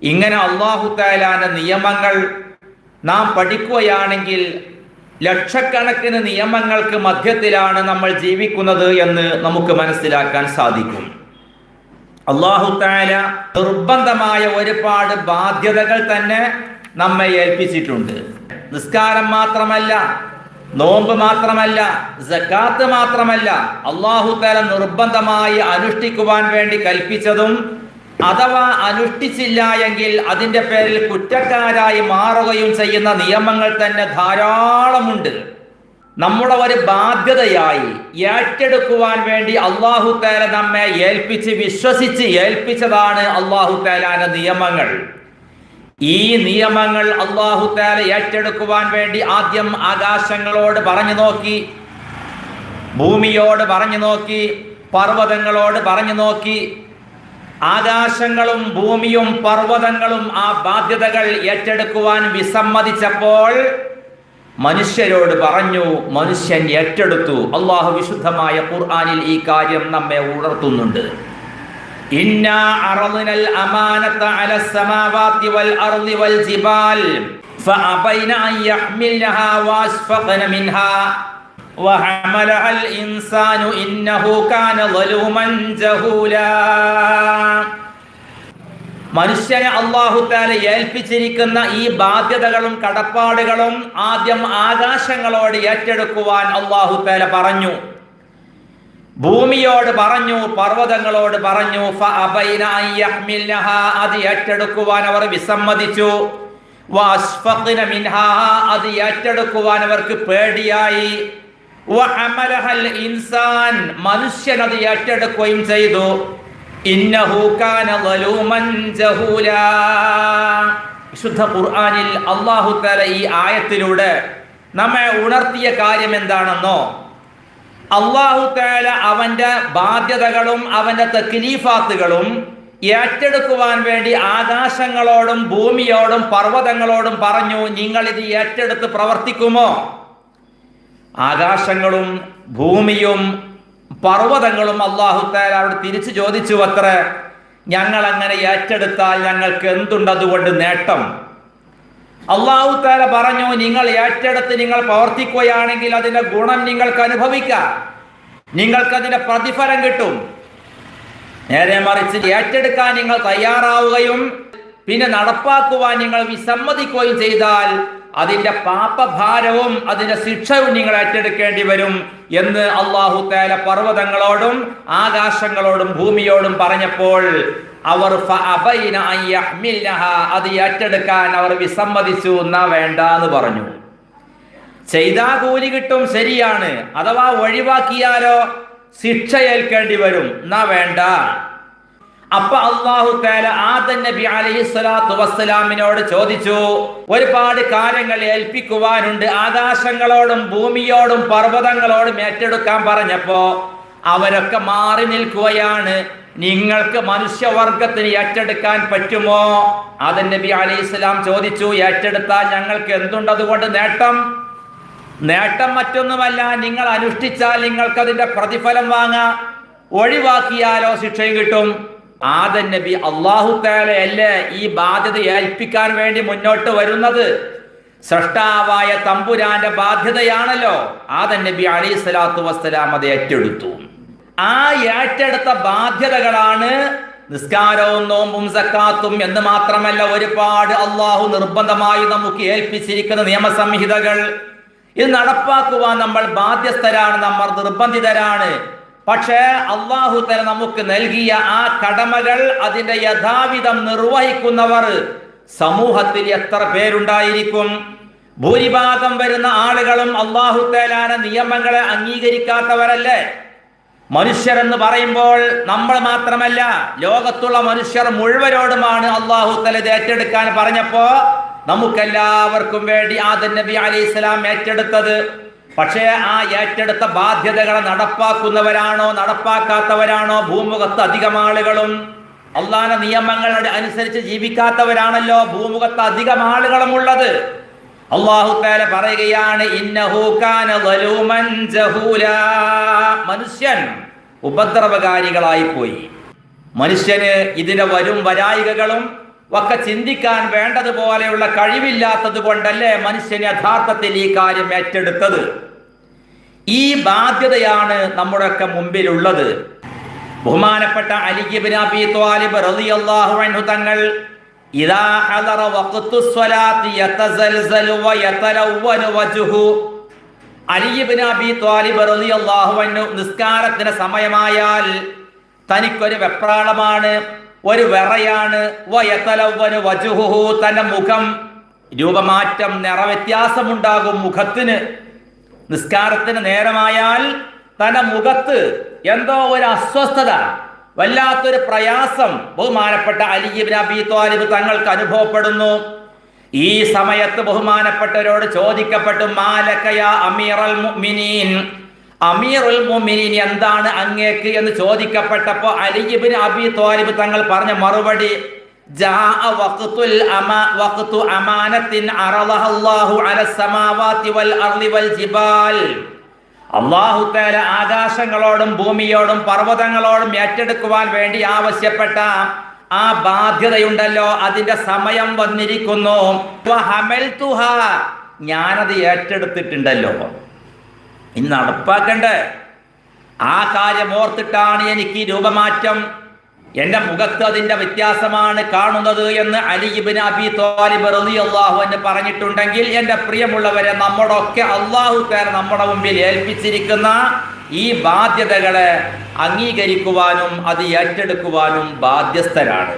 ഇങ്ങനെ അല്ലാഹു തആലാന്റെ നിയമങ്ങൾ നാം പഠിക്കുകയാണെങ്കിൽ ലക്ഷക്കണക്കിന് നിയമങ്ങൾക്ക് മധ്യത്തിലാണ് നമ്മൾ ജീവിക്കുന്നത് എന്ന് നമുക്ക് മനസ്സിലാക്കാൻ സാധിക്കും. അല്ലാഹു തആല നിർബന്ധമായ ഒരുപാട് ബാധ്യതകൾ തന്നെ നമ്മെ ഏൽപ്പിച്ചിട്ടുണ്ട്. നിസ്കാരം മാത്രമല്ല, നോമ്പ് മാത്രമല്ല, സക്കാത്ത് മാത്രമല്ല, അല്ലാഹു തആല നിർബന്ധമായി അനുഷ്ഠിക്കുവാൻ വേണ്ടി കൽപ്പിച്ചതും അഥവാ അനുഷ്ഠിച്ചില്ല എങ്കിൽ അതിൻ്റെ പേരിൽ കുറ്റക്കാരായി മാറുകയും ചെയ്യുന്ന നിയമങ്ങൾ തന്നെ ധാരാളമുണ്ട്. നമ്മുടെ ഒരു ബാധ്യതയായി ഏറ്റെടുക്കുവാൻ വേണ്ടി അല്ലാഹു തആല നമ്മെ ഏൽപ്പിച്ച് വിശ്വസിച്ച് ഏൽപ്പിച്ചതാണ് അല്ലാഹു തആലാന്റെ നിയമങ്ങൾ. ഈ നിയമങ്ങൾ അല്ലാഹു തആല ഏറ്റെടുക്കുവാൻ വേണ്ടി ആദ്യം ആകാശങ്ങളോട് പറഞ്ഞു നോക്കി, ഭൂമിയോട് പറഞ്ഞു നോക്കി, പർവ്വതങ്ങളോട് പറഞ്ഞു നോക്കി. ആകാശങ്ങളും ഭൂമിയും പർവ്വതങ്ങളും ആ ബാധ്യതകൾ ഏറ്റെടുക്കുവാൻ വിസമ്മതിച്ചപ്പോൾ മനുഷ്യരോട് പറഞ്ഞു, മനുഷ്യൻ ഏറ്റെടുത്തു. അല്ലാഹു വിശുദ്ധമായ ഖുർആനിൽ ഈ കാര്യം നമ്മെ ഉണർത്തുന്നുണ്ട്. ഇന്നാ അറദ്നൽ അമാനത അലസ് സമാവാതി വൽ അർളി വൽ ജിബാൽ ഫഅബൈന അൻ യഹ്മിൽനഹാ വഅസ്ഫഖന മിൻഹാ വഹമലഹൽ ഇൻസാനു ഇന്നഹു കാന ളലൂമൻ ജഹൂലാ. മനുഷ്യനെ അല്ലാഹു തആല ഏൽപ്പിച്ചിരിക്കുന്ന ഈ ബാധ്യതകളും കടപ്പാടുകളും ആദ്യം ആകാശങ്ങളോട് ഏറ്റെടുക്കുവാൻ അല്ലാഹു തആല പറഞ്ഞു, ഭൂമിയോട് പറഞ്ഞു, പർവ്വതങ്ങളോട് പറഞ്ഞു. ഫഅബൈന അൻ യഹ്മിൽനഹാ, അത് ഏറ്റെടുക്കുവാൻ അവർ വിസമ്മതിച്ചു. വഅസ്ഫഖന മിൻഹാ, അത് ഏറ്റെടുക്കുവാൻ അവർക്ക് പേടിയായി. വഹമലഹൽ ഇൻസാൻ, മനുഷ്യൻ അത് ഏറ്റെടുക്കുകയും ചെയ്തു. ഇന്നഹു കാന ളലൂമൻ ജഹൂലാ. വിശുദ്ധ ഖുർആനിൽ അല്ലാഹു തആല ഈ ആയത്തിലൂടെ നമ്മെ ഉണർത്തിയ കാര്യം എന്താണെന്നോ, അല്ലാഹു തആല അവന്റെ ബാധ്യതകളും അവന്റെ തക്ലീഫാത്തുകളും ഏറ്റെടുക്കുവാൻ വേണ്ടി ആകാശങ്ങളോടും ഭൂമിയോടും പർവ്വതങ്ങളോടും പറഞ്ഞു, നിങ്ങൾ ഇത് ഏറ്റെടുത്ത് പ്രവർത്തിക്കുമോ? ആകാശങ്ങളും ഭൂമിയും പർവ്വതങ്ങളും അല്ലാഹു തആല അവിടെ തിരിച്ചു ചോദിച്ചു അത്രേ, ഞങ്ങൾ അങ്ങനെ ഏറ്റെടുത്താൽ ഞങ്ങൾക്ക് എന്തുണ്ട് അതുകൊണ്ട് നേട്ടം? അല്ലാഹു തആല പറഞ്ഞു, നിങ്ങൾ ഏറ്റെടുത്ത് നിങ്ങൾ പ്രവർത്തിക്കുകയാണെങ്കിൽ അതിന്റെ ഗുണം നിങ്ങൾക്ക് അനുഭവിക്കാം, നിങ്ങൾക്കതിന്റെ പ്രതിഫലം കിട്ടും. നേരെ മറിച്ച് ഏറ്റെടുക്കാൻ നിങ്ങൾ തയ്യാറാവുകയും പിന്നെ നടപ്പാക്കുവാൻ നിങ്ങൾ വിസമ്മതിക്കുകയും ചെയ്താൽ അതിന്റെ പാപഭാരവും അതിന്റെ ശിക്ഷയും നിങ്ങൾ ഏറ്റെടുക്കേണ്ടി വരും എന്ന് അല്ലാഹു തആല പർവ്വതങ്ങളോടും ആകാശങ്ങളോടും ഭൂമിയോടും പറഞ്ഞപ്പോൾ അവർ ഫഅബൈന അൻ യഹ്മിൽനഹാ, അത് ഏറ്റെടുക്കാൻ അവർ വിസമ്മതിച്ചു. എന്നാ വേണ്ട എന്ന് പറഞ്ഞു. ചെയ്താ കൂലി കിട്ടും, ശരിയാണ്. അഥവാ ഒഴിവാക്കിയാലോ ശിക്ഷ ഏൽക്കേണ്ടി വരും, എന്നാ വേണ്ട. അപ്പൊ അല്ലാഹു തആല ആദം നബി അലൈഹിസ്സലാത്തു വസ്സലാമിനോട് ചോദിച്ചു, ഒരുപാട് കാര്യങ്ങൾ ഏൽപ്പിക്കുവാനുണ്ട്. ആകാശങ്ങളോടും ഭൂമിയോടും പർവ്വതങ്ങളോടും ഏറ്റെടുക്കാൻ പറഞ്ഞപ്പോ അവരൊക്കെ മാറി നിൽക്കുകയാണ്. നിങ്ങൾക്ക് മനുഷ്യവർഗത്തിന് ഏറ്റെടുക്കാൻ പറ്റുമോ? ആദം നബി അലൈഹിസ്സലാം ചോദിച്ചു, ഏറ്റെടുത്താൽ ഞങ്ങൾക്ക് എന്തുണ്ട് അതുകൊണ്ട് നേട്ടം? നേട്ടം മറ്റൊന്നുമല്ല, നിങ്ങൾ അനുഷ്ഠിച്ചാൽ നിങ്ങൾക്ക് അതിന്റെ പ്രതിഫലം വാങ്ങാം, ഒഴിവാക്കിയാലോ ശിക്ഷയും കിട്ടും. ആദം നബി അല്ലാഹു തആലയല്ലേ ഈ ബാധ്യത ഏൽപ്പിക്കാൻ വേണ്ടി മുന്നോട്ട് വരുന്നത്? സൃഷ്ടാവായ തമ്പുരാന്റെ ബാധ്യതയാണല്ലോ. ആദം നബി അലൈഹിസ്സലാത്തു വസ്സലാം അത് ഏറ്റെടുത്തു. ആ ഏറ്റെടുത്ത ബാധ്യതകളാണ് നിസ്കാരവും നോമ്പും സക്കാത്തും എന്ന് മാത്രമല്ല ഒരുപാട് അല്ലാഹു നിർബന്ധമായി നമുക്ക് ഏൽപ്പിച്ചിരിക്കുന്ന നിയമസംഹിതകൾ. ഇത് നടപ്പാക്കുവാൻ നമ്മൾ ബാധ്യസ്ഥരാണ്, നമ്മൾ നിർബന്ധിതരാണ്. പക്ഷേ അല്ലാഹു തആല നമുക്ക് നൽകിയ ആ കടമകൾ അതിന്റെ യഥാവിധം നിർവഹിക്കുന്നവർ സമൂഹത്തിൽ എത്ര പേരുണ്ടായിരിക്കും? ഭൂരിഭാഗം വരുന്ന ആളുകളും അല്ലാഹു തആലാന്റെ നിയമങ്ങളെ അംഗീകരിക്കാത്തവരല്ലേ? മനുഷ്യരെന്ന് പറയുമ്പോൾ നമ്മൾ മാത്രമല്ല, ലോകത്തുള്ള മനുഷ്യർ മുഴുവനോടുമാണ് അല്ലാഹു തആല ഇത് ഏറ്റെടുക്കാൻ പറഞ്ഞപ്പോ നമുക്കെല്ലാവർക്കും വേണ്ടി ആദം നബി അലൈഹിസ്സലാം ഏറ്റെടുത്തത്. പക്ഷേ ആ ഏറ്റെടുത്ത ബാധ്യതകളെ നടപ്പാക്കുന്നവരാണോ നടപ്പാക്കാത്തവരാണോ ഭൂമുഖത്ത് അധികം ആളുകളും? അല്ലാഹുവിന്റെ നിയമങ്ങളുടെ അനുസരിച്ച് ജീവിക്കാത്തവരാണല്ലോ ഭൂമുഖത്ത് അധികം ആളുകളും ഉള്ളത്. അല്ലാഹു തആല പറയുകയാണ്, ഇന്നഹു കാന ളലൂമൻ ജഹൂലാ. മനുഷ്യൻ ഉപദ്രവകാരികളായി പോയി. മനുഷ്യന് ഇതിന്റെ വരും വരായികകളും ഒക്കെ ചിന്തിക്കാൻ വേണ്ടതുപോലെയുള്ള കഴിവില്ലാത്തത് കൊണ്ടല്ലേ മനുഷ്യൻ യഥാർത്ഥത്തിൽ ഈ കാര്യം ഏറ്റെടുത്തത്. ഈ ബാധ്യതയാണ് നമ്മുടെയൊക്കെ മുമ്പിലുള്ളത്. ബഹുമാനപ്പെട്ട അലി ഇബ്നു അബീ ത്വാലിബ് റളിയല്ലാഹു അൻഹു തങ്ങൾ ഇദാ ഹദറ വഖ്തുസ് സ്വലാത്തി യതസൽസലു വയതലവ്വനു വജ്ഹു, അലി ഇബ്നു അബീ ത്വാലിബ് റളിയല്ലാഹു അൻഹു നിസ്കാരത്തിന് സമയമായാൽ തനിക്കൊരു വെപ്രാളമാണ്, ഒരു വിറയാണ്. വയതലവ്വനു വജ്ഹുഹു, തന്റെ മുഖം രൂപമാറ്റം, നിറവ്യത്യാസമുണ്ടാകും മുഖത്തിന്. നിസ്കാരത്തിന് നേരമായാൽ തന്റെ മുഖത്ത് എന്തോ ഒരു അസ്വസ്ഥത, വല്ലാത്തൊരു പ്രയാസം ബഹുമാനപ്പെട്ട അലി ഇബ്നു അബീ ത്വാലിബ് തങ്ങൾക്ക് അനുഭവപ്പെടുന്നു. ഈ സമയത്ത് ബഹുമാനപ്പെട്ടവരോട് ചോദിക്കപ്പെട്ടു, മാലക യാ അമീറൽ മുഅ്മിനീൻ, അമീറുൽ മുഅ്മിനീൻ എന്താണ് അങ്ങേക്ക് എന്ന് ചോദിക്കപ്പെട്ടപ്പോൾ അലി ഇബ്നു അബീ ത്വാലിബ് തങ്ങൾ പറഞ്ഞ മറുപടി, ജാഅ വഖ്തു അമാനത്തിൻ അറളഹ അല്ലാഹു അലസ് സമാവാതി വൽ അർളി വൽ ജിബാൽ. അല്ലാഹു തആല ആകാശങ്ങളോടും ഭൂമിയോടും പർവ്വതങ്ങളോടും ഏറ്റെടുക്കുവാൻ വേണ്ടി ആവശ്യപ്പെട്ട ആ ബാധ്യതയുണ്ടല്ലോ, അതിന്റെ സമയം വന്നിരിക്കുന്നു. വഹമൽതുഹാ, ഞാനത് ഏറ്റെടുത്തിട്ടുണ്ടല്ലോ, ഇനി നടപ്പാക്കണ്ടേ. ആ കാര്യം ഓർത്തിട്ടാണ് എനിക്ക് ഈ രൂപമാറ്റം, എന്റെ മുഖത്ത് അതിന്റെ വ്യത്യാസമാണ് കാണുന്നത് എന്ന് അലി ഇബ്നു അബീ ത്വാലിബ് റളിയല്ലാഹു അൻഹു പറഞ്ഞിട്ടുണ്ടെങ്കിൽ, എൻ്റെ പ്രിയമുള്ളവരെ, നമ്മുടെയൊക്കെ അല്ലാഹു തആല നമ്മുടെ മുമ്പിൽ ഏൽപ്പിച്ചിരിക്കുന്ന ഈ ബാധ്യതകളെ അംഗീകരിക്കുവാനും അത് ഏറ്റെടുക്കുവാനും ബാധ്യസ്ഥരാണ്.